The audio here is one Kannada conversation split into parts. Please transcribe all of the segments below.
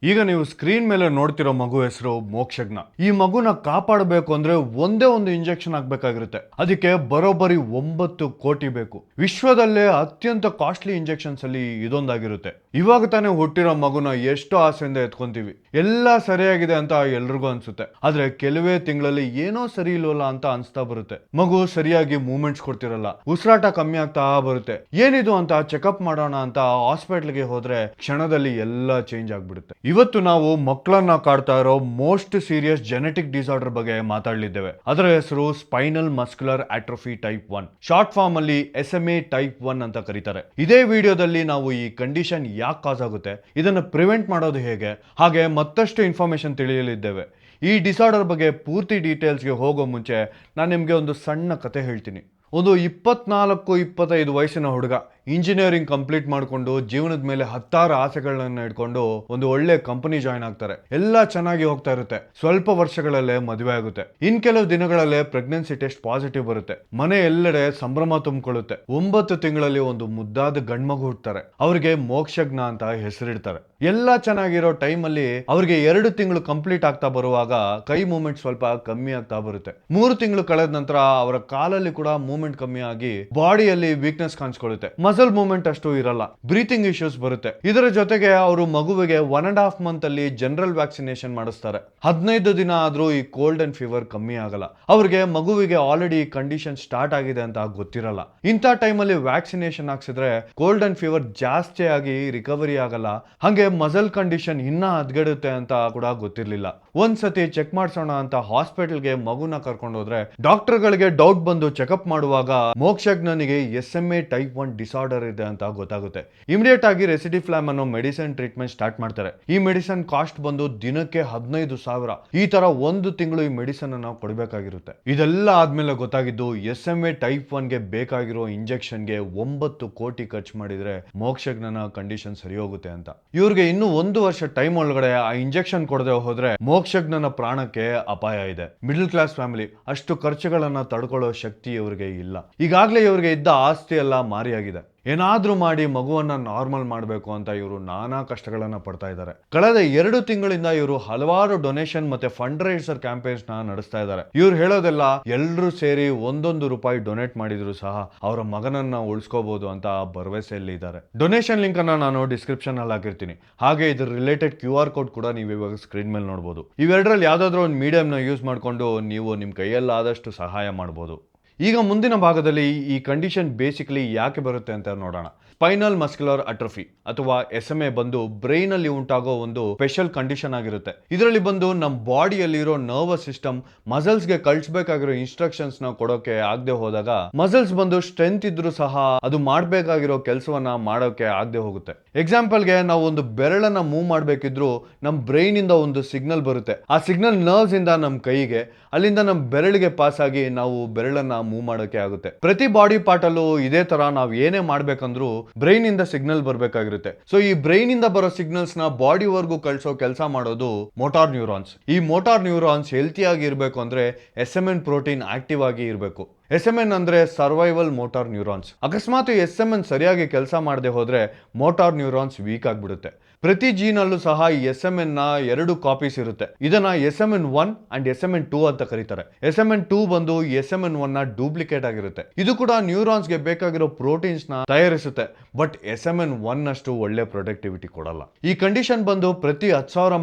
ಈಗ ನೀವು ಸ್ಕ್ರೀನ್ ಮೇಲೆ ನೋಡ್ತಿರೋ ಮಗು ಹೆಸರು ಮೋಕ್ಷಜ್ಞ. ಈ ಮಗುನ ಕಾಪಾಡಬೇಕು ಅಂದ್ರೆ ಒಂದೇ ಒಂದು ಇಂಜೆಕ್ಷನ್ ಹಾಕ್ಬೇಕಾಗಿರುತ್ತೆ. ಅದಕ್ಕೆ ಬರೋಬ್ಬರಿ 9 ಕೋಟಿ ಬೇಕು. ವಿಶ್ವದಲ್ಲೇ ಅತ್ಯಂತ ಕಾಸ್ಟ್ಲಿ ಇಂಜೆಕ್ಷನ್ಸ್ ಅಲ್ಲಿ ಇದೊಂದಾಗಿರುತ್ತೆ. ಇವಾಗ ತಾನೇ ಹುಟ್ಟಿರೋ ಮಗುನ ಎಷ್ಟು ಆಸೆಯಿಂದ ಎತ್ಕೊಂತೀವಿ, ಎಲ್ಲ ಸರಿಯಾಗಿದೆ ಅಂತ ಎಲ್ರಿಗೂ ಅನ್ಸುತ್ತೆ. ಆದ್ರೆ ಕೆಲವೇ ತಿಂಗಳಲ್ಲಿ ಏನೋ ಸರಿ ಇಲ್ವಲ್ಲ ಅಂತ ಅನ್ಸ್ತಾ ಬರುತ್ತೆ. ಮಗು ಸರಿಯಾಗಿ ಮೂವ್ಮೆಂಟ್ಸ್ ಕೊಡ್ತಿರಲ್ಲ, ಉಸಿರಾಟ ಕಮ್ಮಿ ಆಗ್ತಾ ಬರುತ್ತೆ. ಏನಿದು ಅಂತ ಚೆಕಪ್ ಮಾಡೋಣ ಅಂತ ಹಾಸ್ಪಿಟಲ್ಗೆ ಹೋದ್ರೆ ಕ್ಷಣದಲ್ಲಿ ಎಲ್ಲ ಚೇಂಜ್ ಆಗ್ಬಿಡುತ್ತೆ. ಇವತ್ತು ನಾವು ಮಕ್ಕಳನ್ನ ಕಾಡ್ತಾ ಇರೋ ಮೋಸ್ಟ್ ಸೀರಿಯಸ್ ಜೆನೆಟಿಕ್ ಡಿಸಾರ್ಡರ್ ಬಗ್ಗೆ ಮಾತಾಡಲಿದ್ದೇವೆ. ಅದರ ಹೆಸರು spinal muscular atrophy type 1, short form ಅಲ್ಲಿ SMA ಟೈಪ್ 1 ಅಂತ ಕರೀತಾರೆ. ಇದೇ ವಿಡಿಯೋದಲ್ಲಿ ನಾವು ಈ ಕಂಡೀಷನ್ ಯಾಕೆ ಕಾಸ್ ಆಗುತ್ತೆ, ಇದನ್ನು ಪ್ರಿವೆಂಟ್ ಮಾಡೋದು ಹೇಗೆ, ಹಾಗೆ ಮತ್ತಷ್ಟು ಇನ್ಫಾರ್ಮೇಶನ್ ತಿಳಿಯಲಿದ್ದೇವೆ. ಈ ಡಿಸಾರ್ಡರ್ ಬಗ್ಗೆ ಪೂರ್ತಿ ಡೀಟೇಲ್ಸ್ಗೆ ಹೋಗೋ ಮುಂಚೆ ನಾನು ನಿಮಗೆ ಒಂದು ಸಣ್ಣ ಕತೆ ಹೇಳ್ತೀನಿ. ಒಂದು 24-25 ವಯಸ್ಸಿನ ಹುಡುಗ ಇಂಜಿನಿಯರಿಂಗ್ ಕಂಪ್ಲೀಟ್ ಮಾಡಿಕೊಂಡು ಜೀವನದ ಮೇಲೆ ಹತ್ತಾರು ಆಸೆಗಳನ್ನ ಇಟ್ಕೊಂಡು ಒಂದು ಒಳ್ಳೆ ಕಂಪನಿ ಜಾಯ್ನ್ ಆಗ್ತಾರೆ. ಎಲ್ಲ ಚೆನ್ನಾಗಿ ಹೋಗ್ತಾ ಇರುತ್ತೆ. ಸ್ವಲ್ಪ ವರ್ಷಗಳಲ್ಲೇ ಮದುವೆ ಆಗುತ್ತೆ. ಇನ್ ಕೆಲವು ದಿನಗಳಲ್ಲೇ ಪ್ರೆಗ್ನೆನ್ಸಿ ಟೆಸ್ಟ್ ಪಾಸಿಟಿವ್ ಬರುತ್ತೆ. ಮನೆ ಎಲ್ಲೆಡೆ ಸಂಭ್ರಮ ತುಂಬಿಕೊಳ್ಳುತ್ತೆ. 9 ತಿಂಗಳಲ್ಲಿ ಒಂದು ಮುದ್ದಾದ ಗಂಡ್ಮಗು ಹುಡ್ತಾರೆ. ಅವ್ರಿಗೆ ಮೋಕ್ಷಜ್ಞ ಅಂತ ಹೆಸರಿಡ್ತಾರೆ. ಎಲ್ಲ ಚೆನ್ನಾಗಿರೋ ಟೈಮ್ ಅಲ್ಲಿ ಅವ್ರಿಗೆ 2 ತಿಂಗಳು ಕಂಪ್ಲೀಟ್ ಆಗ್ತಾ ಬರುವಾಗ ಕೈ ಮೂವ್ಮೆಂಟ್ ಸ್ವಲ್ಪ ಕಮ್ಮಿ ಆಗ್ತಾ ಬರುತ್ತೆ. 3 ತಿಂಗಳು ಕಳೆದ ನಂತರ ಅವರ ಕಾಲಲ್ಲಿ ಕೂಡ ಮೂವ್ಮೆಂಟ್ ಕಮ್ಮಿ ಆಗಿ ಬಾಡಿಯಲ್ಲಿ ವೀಕ್ನೆಸ್ ಕಾಣಿಸ್ಕೊಳ್ಳುತ್ತೆ. ಮಸಲ್ ಮೂವ್ಮೆಂಟ್ ಅಷ್ಟು ಇರಲ್ಲ. ಬ್ರೀತಿಂಗ್ ಇಶ್ಯೂಸ್ ಬರುತ್ತೆ. ಇದರ ಜೊತೆಗೆ ಅವರು ಮಗುವಿಗೆ 1.5 ಮಂತ್ ಅಲ್ಲಿ ಜನರಲ್ ವ್ಯಾಕ್ಸಿನೇಷನ್ ಮಾಡಿಸ್ತಾರೆ. 15 ದಿನ ಆದ್ರೂ ಈ ಕೋಲ್ಡ್ ಅಂಡ್ ಫೀವರ್ ಕಮ್ಮಿ ಆಗಲ್ಲ. ಅವ್ರಿಗೆ ಮಗುವಿಗೆ ಆಲ್ರೆಡಿ ಕಂಡೀಷನ್ ಸ್ಟಾರ್ಟ್ ಆಗಿದೆ ಅಂತ ಗೊತ್ತಿರಲ್ಲ. ಇಂಥ ಟೈಮಲ್ಲಿ ವ್ಯಾಕ್ಸಿನೇಷನ್ ಹಾಕ್ಸಿದ್ರೆ ಕೋಲ್ಡ್ ಅಂಡ್ ಫೀವರ್ ಜಾಸ್ತಿ ಆಗಿ ರಿಕವರಿ ಆಗಲ್ಲ. ಹಂಗೆ ಮಸಲ್ ಕಂಡೀಷನ್ ಇನ್ನ ಹದ್ಗೆಡುತ್ತೆ ಅಂತ ಕೂಡ ಗೊತ್ತಿರ್ಲಿಲ್ಲ. ಒಂದ್ಸತಿ ಚೆಕ್ ಮಾಡ್ಸೋಣ ಅಂತ ಹಾಸ್ಪಿಟಲ್ಗೆ ಮಗುನ ಕರ್ಕೊಂಡು ಹೋದ್ರೆ ಡಾಕ್ಟರ್ಗಳಿಗೆ ಡೌಟ್ ಬಂದು ಚೆಕಪ್ ಮಾಡುವಾಗ ಮೋಕ್ಷಜ್ಞನಿಗೆ SMA ಟೈಪ್ 1 ಡಿಸಾರ್ಡರ್ ಇದೆ ಅಂತ ಗೊತ್ತಾಗುತ್ತೆ. ಇಮಿಡಿಯೇಟ್ ಆಗಿ ರೆಸಿಡಿಫ್ಲಾಮ್ ಅನ್ನೋ ಮೆಡಿಸಿನ್ ಟ್ರೀಟ್ಮೆಂಟ್ ಸ್ಟಾರ್ಟ್ ಮಾಡ್ತಾರೆ. ಈ ಮೆಡಿಸಿನ್ ಕಾಸ್ಟ್ ಬಂದು ದಿನಕ್ಕೆ 15,000. ಈ ತರ 1 ತಿಂಗಳು ಈ ಮೆಡಿಸಿನ್ ಅನ್ನ ಕೊಡಬೇಕಾಗಿರುತ್ತೆ. ಇದೆಲ್ಲ ಆದ್ಮೇಲೆ ಗೊತ್ತಾಗಿದ್ದು SMA ಟೈಪ್ 1 ಗೆ ಬೇಕಾಗಿರೋ ಇಂಜೆಕ್ಷನ್ಗೆ 9 ಕೋಟಿ ಖರ್ಚು ಮಾಡಿದ್ರೆ ಮೋಕ್ಷಜ್ಞನ ಕಂಡೀಷನ್ ಸರಿ ಹೋಗುತ್ತೆ ಅಂತ. ಇವ್ರಿಗೆ ಇನ್ನು 1 ವರ್ಷ ಟೈಮ್ ಒಳಗಡೆ ಆ ಇಂಜೆಕ್ಷನ್ ಕೊಡದೆ ಹೋದ್ರೆ ಮೋಕ್ಷಜ್ಞನ ಪ್ರಾಣಕ್ಕೆ ಅಪಾಯ ಇದೆ. ಮಿಡಲ್ ಕ್ಲಾಸ್ ಫ್ಯಾಮಿಲಿ, ಅಷ್ಟು ಖರ್ಚುಗಳನ್ನ ತಡ್ಕೊಳ್ಳೋ ಶಕ್ತಿ ಇವರಿಗೆ ಇಲ್ಲ. ಈಗಾಗಲೇ ಇವರಿಗೆ ಇದ್ದ ಆಸ್ತಿ ಎಲ್ಲ ಮಾರಿಯಾಗಿದೆ. ಏನಾದ್ರೂ ಮಾಡಿ ಮಗುವನ್ನ ನಾರ್ಮಲ್ ಮಾಡಬೇಕು ಅಂತ ಇವರು ನಾನಾ ಕಷ್ಟಗಳನ್ನ ಪಡ್ತಾ ಇದ್ದಾರೆ. ಕಳೆದ 2 ತಿಂಗಳಿಂದ ಇವರು ಹಲವಾರು ಡೊನೇಷನ್ ಮತ್ತೆ ಫಂಡ್ ರೈಸರ್ ಕ್ಯಾಂಪೇನ್ಸ್ ನ ನಡೆಸ್ತಾ ಇದ್ದಾರೆ. ಇವ್ರು ಹೇಳೋದೆಲ್ಲ ಎಲ್ಲರೂ ಸೇರಿ 1 ರೂಪಾಯಿ ಡೊನೇಟ್ ಮಾಡಿದ್ರು ಸಹ ಅವರ ಮಗನನ್ನ ಉಳಿಸ್ಕೋಬಹುದು ಅಂತ ಭರವಸೆಯಲ್ಲಿ ಇದ್ದಾರೆ. ಡೊನೇಷನ್ ಲಿಂಕ್ ಅನ್ನ ನಾನು ಡಿಸ್ಕ್ರಿಪ್ಷನ್ ಅಲ್ಲಿ ಹಾಕಿರ್ತೀನಿ. ಹಾಗೆ ಇದ್ರ ರಿಲೇಟೆಡ್ QR ಕೋಡ್ ಕೂಡ ನೀವು ಇವಾಗ ಸ್ಕ್ರೀನ್ ಮೇಲೆ ನೋಡಬಹುದು. ಇವೆರಡರಲ್ಲಿ ಯಾವ್ದಾದ್ರು ಒಂದು ಮೀಡಿಯಂ ನ ಯೂಸ್ ಮಾಡ್ಕೊಂಡು ನೀವು ನಿಮ್ ಕೈಯಲ್ಲಾದಷ್ಟು ಸಹಾಯ ಮಾಡಬಹುದು. ಈಗ ಮುಂದಿನ ಭಾಗದಲ್ಲಿ ಈ ಕಂಡೀಷನ್ ಬೇಸಿಕಲಿ ಯಾಕೆ ಬರುತ್ತೆ ಅಂತ ನೋಡೋಣ. ಸ್ಪೈನಲ್ ಮಸ್ಕ್ಯುಲರ್ ಅಟ್ರೋಫಿ ಅಥವಾ SMA ಬಂದು ಬ್ರೈನ್ ಅಲ್ಲಿ ಉಂಟಾಗೋ ಒಂದು ಸ್ಪೆಷಲ್ ಕಂಡೀಷನ್ ಆಗಿರುತ್ತೆ. ಇದರಲ್ಲಿ ಬಂದು ನಮ್ಮ ಬಾಡಿಯಲ್ಲಿರೋ ನರ್ವಸ್ ಸಿಸ್ಟಮ್ ಮಸಲ್ಸ್ ಗೆ ಕಳಿಸಬೇಕಾಗಿರೋ ಇನ್ಸ್ಟ್ರಕ್ಷನ್ಸ್ ನ ಕೊಡೋಕೆ ಆಗದೆ ಹೋದಾಗ ಮಸಲ್ಸ್ ಬಂದು ಸ್ಟ್ರೆಂತ್ ಇದ್ರೂ ಸಹ ಅದು ಮಾಡಬೇಕಾಗಿರೋ ಕೆಲಸವನ್ನ ಮಾಡೋಕೆ ಆಗದೆ ಹೋಗುತ್ತೆ. ಎಕ್ಸಾಂಪಲ್ ಗೆ ನಾವು ಒಂದು ಬೆರಳನ್ನ ಮೂವ್ ಮಾಡಬೇಕಿದ್ರು ನಮ್ಮ ಬ್ರೈನ್ ಇಂದ ಒಂದು ಸಿಗ್ನಲ್ ಬರುತ್ತೆ. ಆ ಸಿಗ್ನಲ್ ನರ್ವ್ಸ್ ಇಂದ ನಮ್ಮ ಕೈಗೆ, ಅಲ್ಲಿಂದ ನಮ್ಮ ಬೆರಳಿಗೆ ಪಾಸ್ ಆಗಿ ನಾವು ಬೆರಳನ್ನ ಮೂವ್ ಮಾಡೋಕೆ ಆಗುತ್ತೆ. ಪ್ರತಿ ಬಾಡಿ ಪಾರ್ಟ್ ಅಲ್ಲೂ ಇದೇ ತರ ನಾವು ಏನೇ ಮಾಡ್ಬೇಕಂದ್ರೂ ಬ್ರೈನ್ ಇಂದ ಸಿಗ್ನಲ್ ಬರ್ಬೇಕಾಗಿರುತ್ತೆ. ಸೊ ಈ ಬ್ರೈನ್ ಇಂದ ಬರೋ ಸಿಗ್ನಲ್ಸ್ ನ ಬಾಡಿ ವರ್ಗೂ ಕಳಿಸೋ ಕೆಲಸ ಮಾಡೋದು ಮೋಟಾರ್ ನ್ಯೂರಾನ್ಸ್. ಈ ಮೋಟಾರ್ ನ್ಯೂರಾನ್ಸ್ ಹೆಲ್ತಿ ಆಗಿ ಇರಬೇಕು ಅಂದ್ರೆ SMN ಪ್ರೋಟೀನ್ ಆಕ್ಟಿವ್ ಆಗಿ ಇರಬೇಕು. SMN ಅಂದ್ರೆ ಸರ್ವೈವಲ್ ಮೋಟಾರ್ ನ್ಯೂರಾನ್ಸ್. ಅಕಸ್ಮಾತ್ SMN ಸರಿಯಾಗಿ ಕೆಲಸ ಮಾಡದೆ ಹೋದ್ರೆ ಮೋಟಾರ್ ನ್ಯೂರಾನ್ಸ್ ವೀಕ್ ಆಗ್ಬಿಡುತ್ತೆ. ಪ್ರತಿ ಜೀನ್ ಅಲ್ಲೂ ಸಹ ಈ SMN ನ 2 ಕಾಪೀಸ್ ಇರುತ್ತೆ. ಇದನ್ನ SMN1 ಅಂಡ್ SMN2 ಅಂತ ಕರೀತಾರೆ. SMN2 ಬಂದು SMN1 ನ ಡೂಪ್ಲಿಕೇಟ್ ಆಗಿರುತ್ತೆ. ಇದು ಕೂಡ ನ್ಯೂರಾನ್ಸ್ ಗೆ ಬೇಕಾಗಿರೋ ಪ್ರೋಟೀನ್ಸ್ ನ ತಯಾರಿಸುತ್ತೆ. ಬಟ್ SMN1 ಅಷ್ಟು ಒಳ್ಳೆ ಪ್ರೊಡಕ್ಟಿವಿಟಿ ಕೊಡಲ್ಲ. ಈ ಕಂಡೀಷನ್ ಬಂದು ಪ್ರತಿ 10,000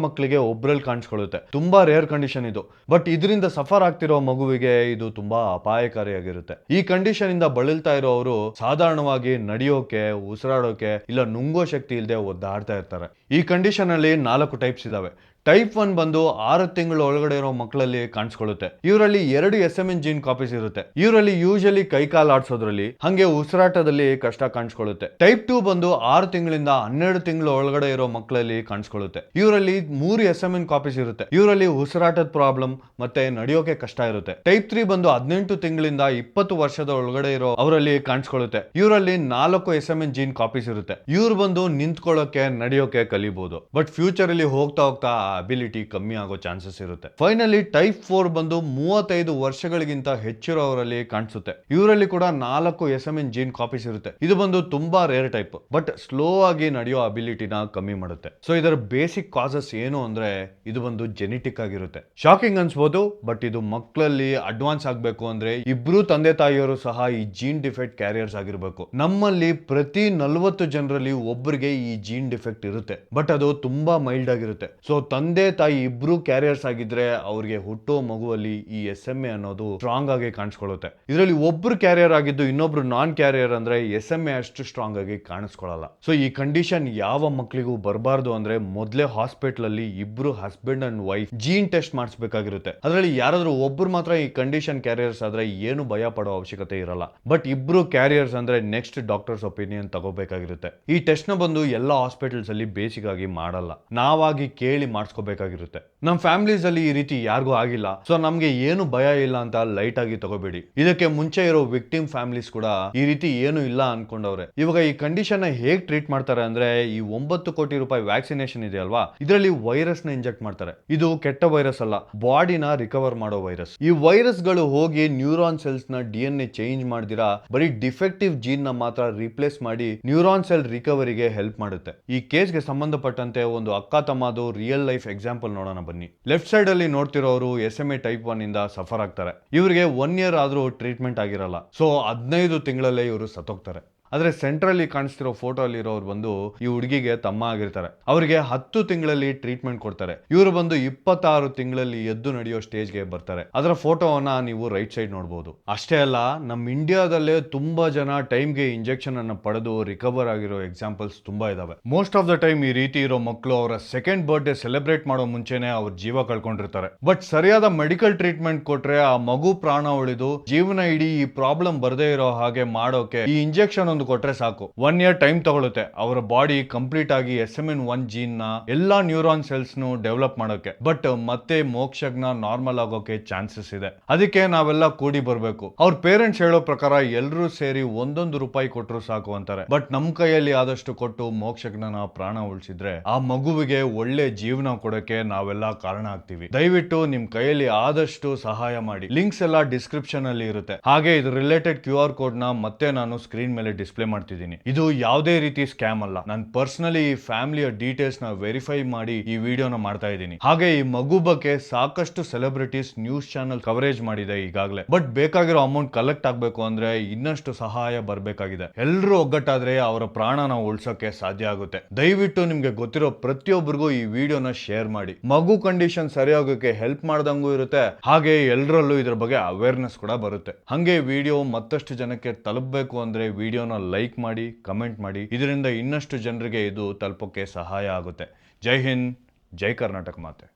ಮಕ್ಕಳಿಗೆ ಒಬ್ರಲ್ಲಿ ಕಾಣಿಸ್ಕೊಳ್ಳುತ್ತೆ. ತುಂಬಾ ರೇರ್ ಕಂಡೀಷನ್ ಇದು. ಬಟ್ ಇದರಿಂದ ಸಫರ್ ಆಗ್ತಿರೋ ಮಗುವಿಗೆ ಇದು ತುಂಬಾ ಅಪಾಯಕಾರಿಯಾಗಿರುತ್ತೆ. ಈ ಕಂಡೀಷನ್ ಇಂದ ಬಳಲ್ತಾ ಇರೋರು ಸಾಧಾರಣವಾಗಿ ನಡೆಯೋಕೆ, ಉಸಿರಾಡೋಕೆ ಇಲ್ಲ ನುಂಗೋ ಶಕ್ತಿ ಇಲ್ಲದೆ ಒದ್ದಾಡ್ತಾ ಇರ್ತಾರೆ. ಈ ಕಂಡೀಷನ್ ಅಲ್ಲಿ 4 ಟೈಪ್ಸ್ ಇದಾವೆ. ಟೈಪ್ 1 ಬಂದು 6 ತಿಂಗಳ ಒಳಗಡೆ ಇರೋ ಮಕ್ಕಳಲ್ಲಿ ಕಾಣಿಸ್ಕೊಳ್ಳುತ್ತೆ. ಇವರಲ್ಲಿ 2 SMN ಜೀನ್ ಕಾಪೀಸ್ ಇರುತ್ತೆ. ಇವರಲ್ಲಿ ಯೂಶಲಿ ಕೈಕಾಲು ಆಡ್ಸೋದ್ರಲ್ಲಿ ಹಂಗೆ ಉಸಿರಾಟದಲ್ಲಿ ಕಷ್ಟ ಕಾಣಿಸ್ಕೊಳ್ಳುತ್ತೆ. ಟೈಪ್ 2 ಬಂದು 6 ತಿಂಗಳಿಂದ 12 ತಿಂಗಳ ಒಳಗಡೆ ಇರೋ ಮಕ್ಕಳಲ್ಲಿ ಕಾಣಿಸ್ಕೊಳ್ಳುತ್ತೆ. ಇವರಲ್ಲಿ 3 SMN ಕಾಪೀಸ್ ಇರುತ್ತೆ. ಇವರಲ್ಲಿ ಉಸಿರಾಟದ ಪ್ರಾಬ್ಲಮ್ ಮತ್ತೆ ನಡೆಯೋಕೆ ಕಷ್ಟ ಇರುತ್ತೆ. ಟೈಪ್ 3 ಬಂದು 18 ತಿಂಗಳಿಂದ 20 ವರ್ಷದ ಒಳಗಡೆ ಇರೋ ಅವರಲ್ಲಿ ಕಾಣಿಸ್ಕೊಳ್ಳುತ್ತೆ. ಇವರಲ್ಲಿ 4 SMN ಜೀನ್ ಕಾಪೀಸ್ ಇರುತ್ತೆ. ಇವ್ರು ಬಂದು ನಿಂತ್ಕೊಳ್ಳೋಕೆ, ನಡೆಯೋಕೆ ಕಲಿಬಹುದು. ಬಟ್ ಫ್ಯೂಚರ್ ಅಲ್ಲಿ ಹೋಗ್ತಾ ಹೋಗ್ತಾ ಆ ಅಬಿಲಿಟಿ ಕಮ್ಮಿ ಆಗೋ ಚಾನ್ಸಸ್ ಇರುತ್ತೆ. ಫೈನಲಿ ಟೈಪ್ 4 ಬಂದು 35 ವರ್ಷಗಳಿಗಿಂತ ಹೆಚ್ಚಿರೋರಲ್ಲಿ ಕಾಣಿಸುತ್ತೆ. ಇವರಲ್ಲಿ ಕೂಡ 4 SMN ಜೀನ್ ಕಾಪೀಸ್ ಇರುತ್ತೆ. ಇದು ಬಂದು ತುಂಬಾ ರೇರ್ ಟೈಪ್, ಬಟ್ ಸ್ಲೋ ಆಗಿ ನಡೆಯೋ ಅಬಿಲಿಟಿನ ಕಮ್ಮಿ ಮಾಡುತ್ತೆ. ಸೊ ಇದರ ಬೇಸಿಕ್ ಕಾಸಸ್ ಏನು ಅಂದ್ರೆ ಇದು ಬಂದು ಜೆನೆಟಿಕ್ ಆಗಿರುತ್ತೆ. ಶಾಕಿಂಗ್ ಅನ್ಸ್ಬೋದು, ಬಟ್ ಇದು ಮಕ್ಕಳಲ್ಲಿ ಅಡ್ವಾನ್ಸ್ ಆಗ್ಬೇಕು ಅಂದ್ರೆ ಇಬ್ರು ತಂದೆ ತಾಯಿಯವರು ಸಹ ಈ ಜೀನ್ ಡಿಫೆಕ್ಟ್ ಕ್ಯಾರಿಯರ್ಸ್ ಆಗಿರ್ಬೇಕು. ನಮ್ಮಲ್ಲಿ ಪ್ರತಿ 40 ಜನರಲ್ಲಿ ಒಬ್ಬರಿಗೆ ಈ ಜೀನ್ ಡಿಫೆಕ್ಟ್ ಇರುತ್ತೆ, ಬಟ್ ಅದು ತುಂಬಾ ಮೈಲ್ಡ್ ಆಗಿರುತ್ತೆ. ಸೊ ತಂದೆ ತಾಯಿ ಇಬ್ರು ಕ್ಯಾರಿಯರ್ಸ್ ಆಗಿದ್ರೆ ಅವ್ರಿಗೆ ಹುಟ್ಟೋ ಮಗುವಲ್ಲಿ ಈ SMA ಅನ್ನೋದು ಸ್ಟ್ರಾಂಗ್ ಆಗಿ ಕಾಣಿಸ್ಕೊಳ್ಳುತ್ತೆ. ಇದರಲ್ಲಿ ಒಬ್ರು ಕ್ಯಾರಿಯರ್ ಆಗಿದ್ದು ಇನ್ನೊಬ್ರು ನಾನ್ ಕ್ಯಾರಿಯರ್ ಅಂದ್ರೆ SMA ಅಷ್ಟು ಸ್ಟ್ರಾಂಗ್ ಆಗಿ ಕಾಣಿಸ್ಕೊಳ್ಳಲ್ಲ. ಸೊ ಈ ಕಂಡೀಷನ್ ಯಾವ ಮಕ್ಕಳಿಗೂ ಬರಬಾರ್ದು ಅಂದ್ರೆ ಮೊದಲೇ ಹಾಸ್ಪಿಟಲ್ ಅಲ್ಲಿ ಇಬ್ರು husband and wife gene test ಮಾಡಿಸಬೇಕಾಗಿರುತ್ತೆ. ಅದರಲ್ಲಿ ಯಾರಾದ್ರೂ ಒಬ್ರು ಮಾತ್ರ ಈ ಕಂಡೀಷನ್ ಕ್ಯಾರಿಯರ್ಸ್ ಆದ್ರೆ ಏನು ಭಯ ಪಡೋ ಅವಶ್ಯಕತೆ ಇರಲ್ಲ. ಬಟ್ ಇಬ್ರು ಕ್ಯಾರಿಯರ್ಸ್ ಅಂದ್ರೆ ನೆಕ್ಸ್ಟ್ ಡಾಕ್ಟರ್ಸ್ ಒಪಿನಿಯನ್ ತಗೋಬೇಕಾಗಿರುತ್ತೆ. ಈ ಟೆಸ್ಟ್ ನ ಬಂದು ಎಲ್ಲ ಹಾಸ್ಪಿಟಲ್ಸ್ ಅಲ್ಲಿ ಬೇಸಿಕ್ ಆಗಿ ಮಾಡಲ್ಲ, ನಾವಾಗಿ ಕೇಳಿ ಮಾಡಿಸ್ಕೋಬೇಕಾಗಿರುತ್ತೆ. ನಮ್ಮ ಫ್ಯಾಮಿಲೀಸ್ ಅಲ್ಲಿ ಈ ರೀತಿ ಯಾರಿಗೂ ಆಗಿಲ್ಲ, ಸೊ ನಮ್ಗೆ ಏನು ಭಯ ಇಲ್ಲ ಅಂತ ಲೈಟ್ ಆಗಿ ತಗೋಬೇಡಿ. ಇದಕ್ಕೆ ಮುಂಚೆ ಇರೋ ವಿಕ್ಟಿಮ್ ಫ್ಯಾಮಿಲೀಸ್ ಕೂಡ ಈ ರೀತಿ ಏನು ಇಲ್ಲ ಅನ್ಕೊಂಡವ್ರೆ. ಇವಾಗ ಈ ಕಂಡೀಷನ್ ನ ಹೇಗ್ ಟ್ರೀಟ್ ಮಾಡ್ತಾರೆ ಅಂದ್ರೆ ಈ 9 ಕೋಟಿ ರೂಪಾಯಿ ವ್ಯಾಕ್ಸಿನೇಷನ್ ಇದೆ ಅಲ್ವಾ, ಇದರಲ್ಲಿ ವೈರಸ್ ನ ಇಂಜೆಕ್ಟ್ ಮಾಡ್ತಾರೆ. ಇದು ಕೆಟ್ಟ ವೈರಸ್ ಅಲ್ಲ, ಬಾಡಿನ ರಿಕವರ್ ಮಾಡೋ ವೈರಸ್. ಈ ವೈರಸ್ ಗಳು ಹೋಗಿ ನ್ಯೂರಾನ್ ಸೆಲ್ಸ್ ನ DNA ಚೇಂಜ್ ಮಾಡ್ದಿರಾ ಬರೀ ಡಿಫೆಕ್ಟಿವ್ ಜೀನ್ ನ ಮಾತ್ರ ರಿಪ್ಲೇಸ್ ಮಾಡಿ ನ್ಯೂರಾನ್ ಸೆಲ್ ರಿಕವರಿಗೆ ಹೆಲ್ಪ್ ಮಾಡುತ್ತೆ. ಈ ಕೇಸ್ಗೆ ಸಂಬಂಧಪಟ್ಟಂತೆ ಒಂದು ಅಕ್ಕ ತಮ್ಮದು ರಿಯಲ್ ಲೈಫ್ ಎಕ್ಸಾಂಪಲ್ ನೋಡೋಣ ಬನ್ನಿ. ಲೆಫ್ಟ್ ಸೈಡ್ ಅಲ್ಲಿ ನೋಡ್ತಿರೋರು SMA ಟೈಪ್ 1 ಇಂದ ಸಫರ್ ಆಗ್ತಾರೆ. ಇವರಿಗೆ 1 ಇಯರ್ ಆದ್ರೂ ಟ್ರೀಟ್ಮೆಂಟ್ ಆಗಿರಲ್ಲ, ಸೊ 15 ತಿಂಗಳಲ್ಲೇ ಇವರು ಸತ್ತೋಗ್ತಾರೆ. ಆದ್ರೆ ಸೆಂಟ್ರಲ್ಲಿ ಕಾಣಿಸ್ತಿರೋ ಫೋಟೋ ಅಲ್ಲಿ ಇರೋರು ಬಂದು ಈ ಹುಡುಗಿಗೆ ತಮ್ಮ ಆಗಿರ್ತಾರೆ. ಅವರಿಗೆ 10 ತಿಂಗಳಲ್ಲಿ ಟ್ರೀಟ್ಮೆಂಟ್ ಕೊಡ್ತಾರೆ. ಇವರು ಬಂದು 26 ತಿಂಗಳಲ್ಲಿ ಎದ್ದು ನಡೆಯೋ ಸ್ಟೇಜ್ಗೆ ಬರ್ತಾರೆ. ಅದರ ಫೋಟೋವನ್ನ ನೀವು ರೈಟ್ ಸೈಡ್ ನೋಡಬಹುದು. ಅಷ್ಟೇ ಅಲ್ಲ, ನಮ್ಮ ಇಂಡಿಯಾದಲ್ಲೇ ತುಂಬಾ ಜನ ಟೈಮ್ಗೆ ಇಂಜೆಕ್ಷನ್ ಅನ್ನ ಪಡೆದು ರಿಕವರ್ ಆಗಿರೋ ಎಕ್ಸಾಂಪಲ್ಸ್ ತುಂಬಾ ಇದಾವೆ. ಮೋಸ್ಟ್ ಆಫ್ ದ ಟೈಮ್ ಈ ರೀತಿ ಇರೋ ಮಕ್ಕಳು ಅವರ ಸೆಕೆಂಡ್ ಬರ್ತ್ಡೇ ಸೆಲೆಬ್ರೇಟ್ ಮಾಡೋ ಮುಂಚೆನೆ ಅವ್ರ ಜೀವ ಕಳ್ಕೊಂಡಿರ್ತಾರೆ. ಬಟ್ ಸರಿಯಾದ ಮೆಡಿಕಲ್ ಟ್ರೀಟ್ಮೆಂಟ್ ಕೊಟ್ರೆ ಆ ಮಗು ಪ್ರಾಣ ಉಳಿದು ಜೀವನ ಇಡೀ ಈ ಪ್ರಾಬ್ಲಮ್ ಬರದೇ ಇರೋ ಹಾಗೆ ಮಾಡೋಕೆ ಈ ಇಂಜೆಕ್ಷನ್ ಒಂದು ಕೊಟ್ರೆ ಸಾಕು. 1 ಇಯರ್ ಟೈಮ್ ತಗೊಳುತ್ತೆ ಅವರ ಬಾಡಿ ಕಂಪ್ಲೀಟ್ ಆಗಿ SMN1 ಜೀನ್ ನ ಎಲ್ಲಾ ನ್ಯೂರಾನ್ ಸೆಲ್ಸ್ ನು ಡೆವಲಪ್ ಮಾಡೋಕೆ. ಬಟ್ ಮತ್ತೆ ಮೋಕ್ಷಜ್ಞ ನಾರ್ಮಲ್ ಆಗೋಕೆ ಚಾನ್ಸಸ್ ಇದೆ. ಅದಕ್ಕೆ ನಾವೆಲ್ಲ ಕೂಡಿ ಬರ್ಬೇಕು. ಅವ್ರ ಪೇರೆಂಟ್ಸ್ ಹೇಳೋ ಪ್ರಕಾರ ಎಲ್ಲರೂ ಸೇರಿ ₹1 ಕೊಟ್ಟರು ಸಾಕು ಅಂತಾರೆ. ಬಟ್ ನಮ್ ಕೈಯಲ್ಲಿ ಆದಷ್ಟು ಕೊಟ್ಟು ಮೋಕ್ಷಜ್ಞನ ಪ್ರಾಣ ಉಳಿಸಿದ್ರೆ ಆ ಮಗುವಿಗೆ ಒಳ್ಳೆ ಜೀವನ ಕೊಡೋಕೆ ನಾವೆಲ್ಲ ಕಾರಣ ಆಗ್ತೀವಿ. ದಯವಿಟ್ಟು ನಿಮ್ ಕೈಯಲ್ಲಿ ಆದಷ್ಟು ಸಹಾಯ ಮಾಡಿ. ಲಿಂಕ್ಸ್ ಎಲ್ಲ ಡಿಸ್ಕ್ರಿಪ್ಷನ್ ಅಲ್ಲಿ ಇರುತ್ತೆ. ಹಾಗೆ ಇದು ರಿಲೇಟೆಡ್ QR ಕೋಡ್ ನ ಮತ್ತೆ ನಾನು ಸ್ಕ್ರೀನ್ ಮೇಲೆ ಡಿಸ್ಪ್ಲೇ ಮಾಡ್ತಿದ್ದೀನಿ. ಇದು ಯಾವುದೇ ರೀತಿ ಸ್ಕ್ಯಾಮ್ ಅಲ್ಲ. ನಾನು ಪರ್ಸನಲಿ ಈ ಫ್ಯಾಮಿಲಿಯ ಡೀಟೇಲ್ಸ್ ನ ವೆರಿಫೈ ಮಾಡಿ ಈ ವಿಡಿಯೋನ ಮಾಡ್ತಾ ಇದ್ದೀನಿ. ಹಾಗೆ ಈ ಮಗು ಬಗ್ಗೆ ಸಾಕಷ್ಟು ಸೆಲೆಬ್ರಿಟೀಸ್ ನ್ಯೂಸ್ ಚಾನೆಲ್ ಕವರೇಜ್ ಮಾಡಿದೆ ಈಗಾಗಲೇ. ಬಟ್ ಬೇಕಾಗಿರೋ ಅಮೌಂಟ್ ಕಲೆಕ್ಟ್ ಆಗ್ಬೇಕು ಅಂದ್ರೆ ಇನ್ನಷ್ಟು ಸಹಾಯ ಬರಬೇಕಾಗಿದೆ. ಎಲ್ಲರೂ ಒಗ್ಗಟ್ಟಾದ್ರೆ ಅವರ ಪ್ರಾಣನ ಉಳಿಸೋಕೆ ಸಾಧ್ಯ ಆಗುತ್ತೆ. ದಯವಿಟ್ಟು ನಿಮ್ಗೆ ಗೊತ್ತಿರೋ ಪ್ರತಿಯೊಬ್ಬರಿಗೂ ಈ ವಿಡಿಯೋನ ಶೇರ್ ಮಾಡಿ. ಮಗು ಕಂಡೀಷನ್ ಸರಿಯಾಗೋಕೆ ಹೆಲ್ಪ್ ಮಾಡ್ದಂಗೂ ಇರುತ್ತೆ, ಹಾಗೆ ಎಲ್ಲರಲ್ಲೂ ಇದ್ರ ಬಗ್ಗೆ ಅವೇರ್ನೆಸ್ ಕೂಡ ಬರುತ್ತೆ. ಹಂಗೆ ವಿಡಿಯೋ ಮತ್ತಷ್ಟು ಜನಕ್ಕೆ ತಲುಪಬೇಕು ಅಂದ್ರೆ ವಿಡಿಯೋನ ಲೈಕ್ ಮಾಡಿ, ಕಮೆಂಟ್ ಮಾಡಿ. ಇದರಿಂದ ಇನ್ನಷ್ಟು ಜನರಿಗೆ ಇದು ತಲುಪೋಕೆ ಸಹಾಯ ಆಗುತ್ತೆ. ಜೈ ಹಿಂದ್, ಜೈ ಕರ್ನಾಟಕ ಮಾತೆ.